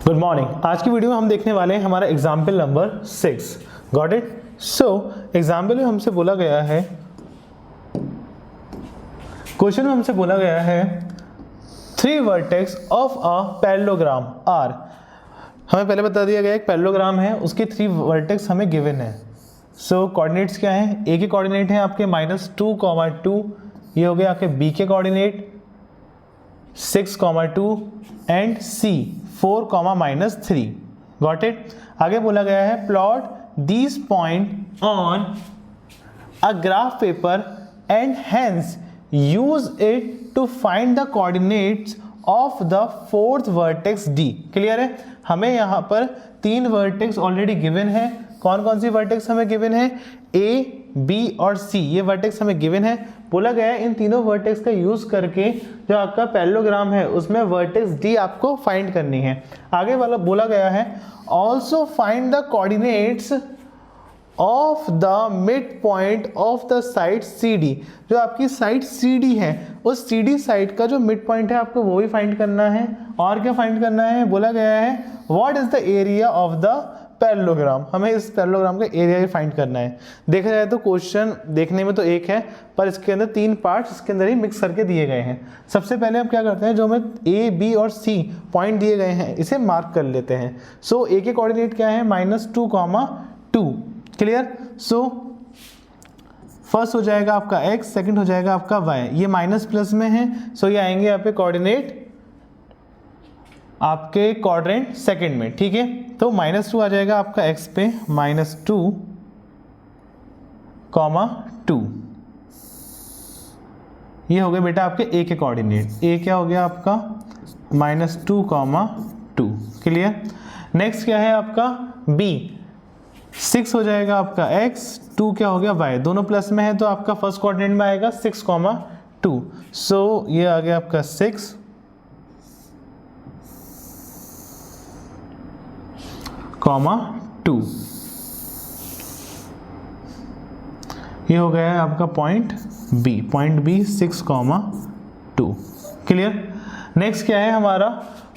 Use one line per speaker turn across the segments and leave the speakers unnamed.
Good morning. आज की video में हम देखने वाले हैं हमारा example number 6। Got it. So example में हमसे बोला गया है, क्वेश्चन में हमसे बोला गया है 3 vertex of a parallelogram are. हमें पहले बता दिया गया एक पैरेललोग्राम है, उसके 3 वर्टेक्स हमें गिवन है। सो कोऑर्डिनेट्स क्या हैं? ए के कोऑर्डिनेट हैं आपके -2, 2, ये हो गया आपके बी के coordinate 6, 2 and C 4, -3। Got it. आगे बोला गया है plot these point on a graph paper and hence use it to find the coordinates of the 4th vertex D. Clear है? हमें यहाँ पर 3 वर्टेक्स ऑलरेडी गिवन है। कौन कौन सी वर्टेक्स हमें गिवन है? ए, बी और सी, ये वर्टेक्स हमें गिवन है। बोला गया है इन तीनों वर्टेक्स का यूज करके जो आपका पैरेललोग्राम है उसमें वर्टेक्स डी आपको फाइंड करनी है। आगे वाला बोला गया है also find the coordinates of the mid point of the side C D. जो आपकी साइड सी डी है उस सी डी साइड का जो मिड पॉइंट है आपको वो भी फाइंड करना है। और क्या फाइंड करना है? बोला गया है what is the area of the parallelogram. हमें इस पैरेललोग्राम का एरिया फाइंड करना है। देखा जाए तो क्वेश्चन देखने में तो एक है पर इसके अंदर 3 पार्ट्स इसके अंदर ही मिक्स करके दिए गए हैं। सबसे पहले हम क्या करते हैं, जो हमें ए, बी और सी पॉइंट दिए गए हैं इसे मार्क कर लेते हैं। सो ए के कोऑर्डिनेट क्या है? -2, 2। क्लियर? सो फर्स्ट हो जाएगा आपका x, सेकंड हो जाएगा आपका y। ये माइनस प्लस में है, सो ये आएंगे यहाँ पे कोऑर्डिनेट आपके क्वाड्रेंट सेकंड में। ठीक है, तो -2 आ जाएगा आपका x पे, -2, 2। ये हो गए बेटा आपके a के कोऑर्डिनेट। a क्या हो गया आपका? -2, 2। क्लियर? नेक्स्ट क्या है आपका? b, 6 हो जाएगा आपका x, 2 क्या हो गया? y। दोनों प्लस में है तो आपका फर्स्ट कोऑर्डिनेट में आएगा 6, 2। सो ये आ गया आपका 6, 2। ये हो गया है आपका पॉइंट बी 6, 2। क्लियर? नेक्स्ट क्या है हमारा?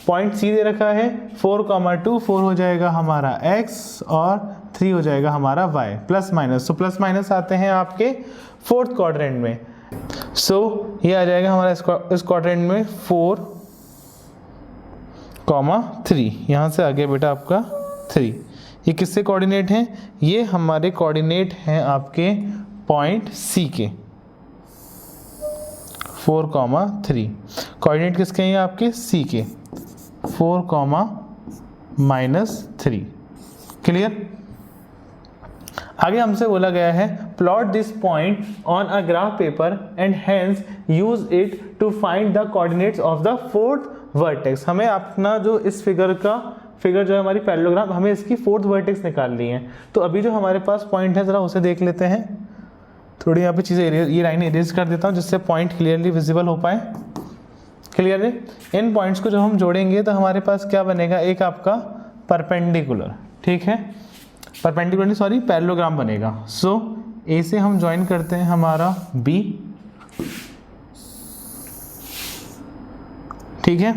पॉइंट सी दे रखा है 4, 2। 4 हो जाएगा हमारा x और 3 हो जाएगा हमारा y। प्लस माइनस, तो प्लस माइनस आते हैं आपके 4th क्वाड्रेंट में। सो ये आ जाएगा हमारा इस क्वाड्रेंट में 4, 3। यहाँ से आगे बेटा आपका 3। ये किससे कोऑर्डिनेट हैं? ये हमारे कोऑर्डिनेट हैं आपके पॉइंट सी के 4, 3। कोऑर्डिनेट किसके हैं? आपके सी के 4, -3। क्लियर? आगे हमसे बोला गया है plot this point on a graph paper and hence use it to find the coordinates of the 4th vertex. हमें अपना जो इस फिगर जो है हमारी पैरेललोग्राम, हमें इसकी 4th वर्टेक्स निकालनी है। तो अभी जो हमारे पास पॉइंट है जरा उसे देख लेते हैं। थोड़ी यहाँ पे चीज़ें ये लाइन इरेज कर देता हूँ जिससे पॉइंट क्लियरली विजिबल हो पाए। क्लियर है? इन पॉइंट्स को जब हम जोड़ेंगे तो हमारे पास क्या बनेगा? एक आपका परपेंडिकुलर, ठीक है, परपेंडिकुलर सॉरी पैरेललोग्राम बनेगा। सो ए से हम ज्वाइन करते हैं हमारा बी, ठीक है,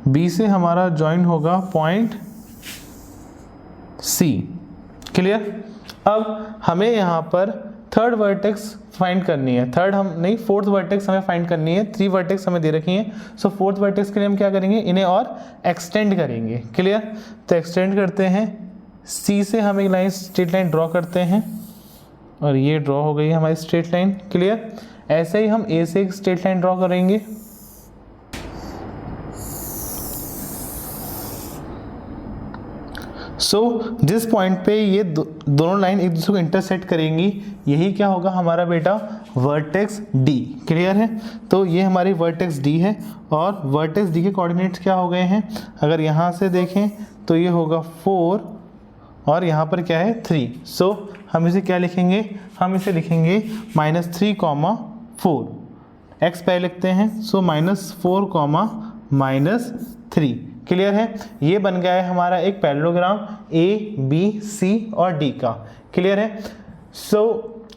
बी से हमारा ज्वाइन होगा पॉइंट सी। क्लियर? अब हमें यहाँ पर 3rd वर्टेक्स फाइंड करनी है। 4th वर्टेक्स हमें फाइंड करनी है। 3 वर्टेक्स हमें दे रखी हैं। सो 4th वर्टेक्स के लिए हम क्या करेंगे? इन्हें और एक्सटेंड करेंगे। क्लियर? तो एक्सटेंड करते हैं। सी से हम एक लाइन स्ट्रेट लाइन ड्रॉ करते हैं और ये ड्रॉ हो गई हमारी स्ट्रेट लाइन। क्लियर? ऐसे ही हम ए से एक स्ट्रेट लाइन ड्रॉ करेंगे। सो जिस पॉइंट पे ये दोनों लाइन एक दूसरे को इंटरसेक्ट करेंगी यही क्या होगा हमारा बेटा? Vertex D. क्लियर है? तो ये हमारी वर्टेक्स डी है और वर्टेक्स डी के कोऑर्डिनेट्स क्या हो गए हैं? अगर यहाँ से देखें तो ये होगा 4 और यहाँ पर क्या है? 3। सो हम इसे क्या लिखेंगे? हम इसे लिखेंगे -3, 4। एक्स पहले लिखते हैं। सो -4, -3। क्लियर है? ये बन गया है हमारा एक पैरेललोग्राम ए, बी, सी और डी का। क्लियर है? सो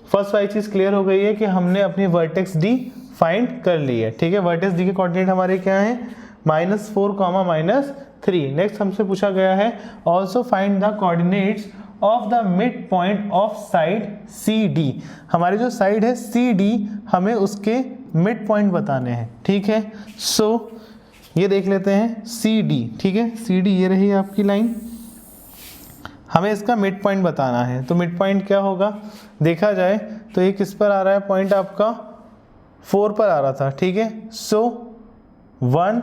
फर्स्ट वाली चीज़ क्लियर हो गई है कि हमने अपनी वर्टेक्स डी फाइंड कर ली है। ठीक है, वर्टेक्स डी के कोऑर्डिनेट हमारे क्या हैं? -4, 3। नेक्स्ट हमसे पूछा गया है also find the coordinates of the mid point of side CD। हमारी जो साइड है CD हमें उसके मिड पॉइंट बताने हैं, ठीक है। सो ये देख लेते हैं CD, ठीक है। CD ये रही आपकी लाइन, हमें इसका मिड पॉइंट बताना है। तो मिड पॉइंट क्या होगा, देखा जाए तो ये किस पर आ रहा है, पॉइंट आपका 4 पर आ रहा था, ठीक है। सो 1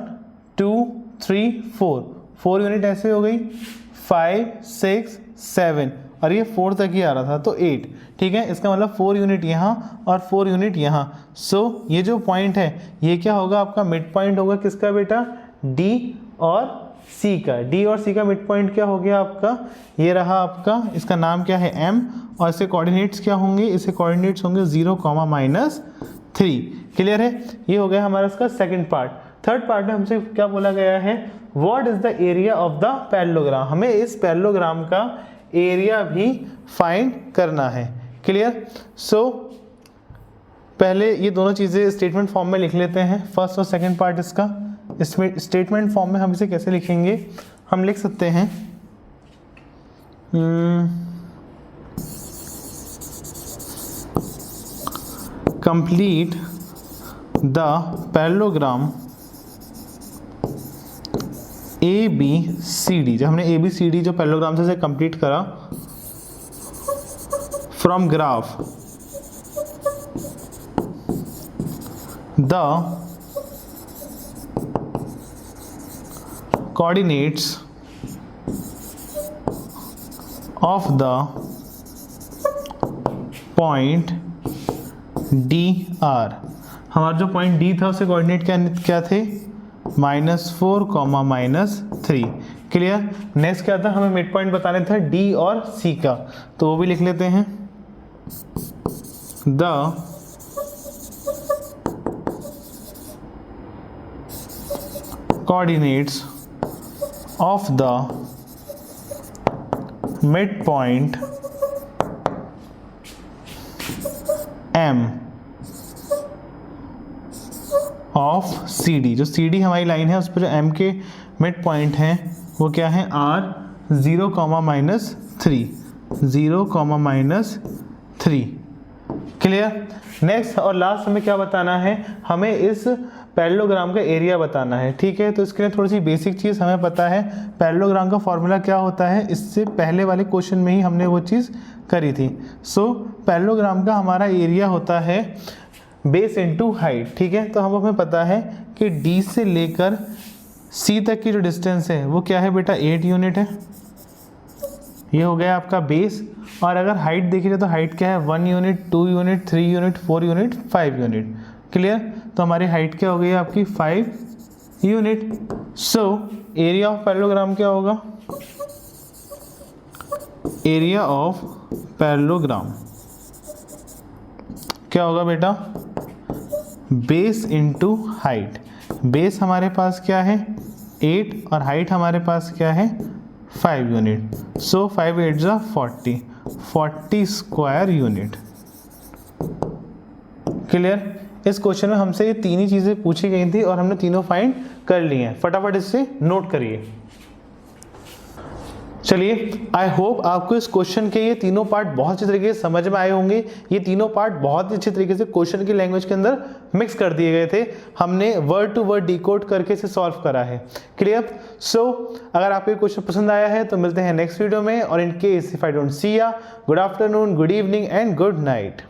2 3 4 यूनिट ऐसे हो गई, 5 6 7 और ये 4 तक ही आ रहा था तो 8, ठीक है। इसका मतलब 4 यूनिट यहाँ और 4 यूनिट यहाँ। सो ये जो पॉइंट है ये क्या होगा, आपका मिड पॉइंट होगा किसका बेटा, D और C का। D और C का मिड पॉइंट क्या हो गया आपका, ये रहा आपका, इसका नाम क्या है M, और इसके कोऑर्डिनेट्स क्या होंगे, इसके कोऑर्डिनेट्स होंगे 0, -3। क्लियर है, ये हो गया हमारा इसका सेकंड पार्ट। थर्ड पार्ट में हमसे क्या बोला गया है, what is the area of the parallelogram. हमें इस पैरेललोग्राम का एरिया भी फाइंड करना है। क्लियर। सो पहले ये दोनों चीज़ें स्टेटमेंट फॉर्म में लिख लेते हैं, फर्स्ट और सेकंड पार्ट इसका। इसमें स्टेटमेंट फॉर्म में हम इसे कैसे लिखेंगे, हम लिख सकते हैं कंप्लीट द पैरेललोग्राम ABCD। जब हमने ABCD जो पैरेललोग्राम से कंप्लीट करा, from graph the coordinates of the point DR। हमारा जो पॉइंट D था उसके कोऑर्डिनेट क्या थे, -4, -3। क्लियर। नेक्स्ट क्या था, हमें मिड पॉइंट बताने था D और C का, तो वो भी लिख लेते हैं। The coordinates of the mid point M of CD। जो CD हमारी लाइन है उस पर जो M के मिड पॉइंट हैं वो क्या है, R 0, -3, 0, -3। क्लियर। नेक्स्ट और लास्ट हमें क्या बताना है, हमें इस पैरेललोग्राम का एरिया बताना है, ठीक है। तो इसके लिए थोड़ी सी बेसिक चीज़ हमें पता है, पैरेललोग्राम का फॉर्मूला क्या होता है, इससे पहले वाले क्वेश्चन में ही हमने वो चीज़ करी थी। सो पैरेललोग्राम का हमारा एरिया होता है बेस इनटू हाइट, ठीक है। तो हमें पता है कि D से लेकर C तक की जो डिस्टेंस है वो क्या है बेटा, 8 यूनिट है। ये हो गया आपका बेस। और अगर हाइट देखिए तो हाइट क्या है, 1 unit, 2 unit, 3 unit, 4 unit, 5 unit. Clear. तो हमारी हाइट क्या हो गई आपकी, 5 unit. So area of parallelogram क्या होगा, एरिया ऑफ पैरेललोग्राम क्या होगा बेटा, बेस इनटू हाइट। बेस हमारे पास क्या है 8 और हाइट हमारे पास क्या है 5 यूनिट। सो 5 8 जा 40 स्क्वायर यूनिट। क्लियर। इस क्वेश्चन में हमसे ये तीन ही चीज़ें पूछी गई थी और हमने तीनों फाइंड कर ली हैं। फटाफट इससे नोट करिए। चलिए, आई होप आपको इस क्वेश्चन के ये तीनों पार्ट बहुत अच्छी तरीके से समझ में आए होंगे। ये तीनों पार्ट बहुत ही अच्छी तरीके से क्वेश्चन की लैंग्वेज के अंदर मिक्स कर दिए गए थे। हमने वर्ड टू वर्ड डिकोड करके इसे सॉल्व करा है। क्लियर। सो अगर आपको ये क्वेश्चन पसंद आया है तो मिलते हैं नेक्स्ट वीडियो में। और in case if I don't see ya, good afternoon, good evening and good night.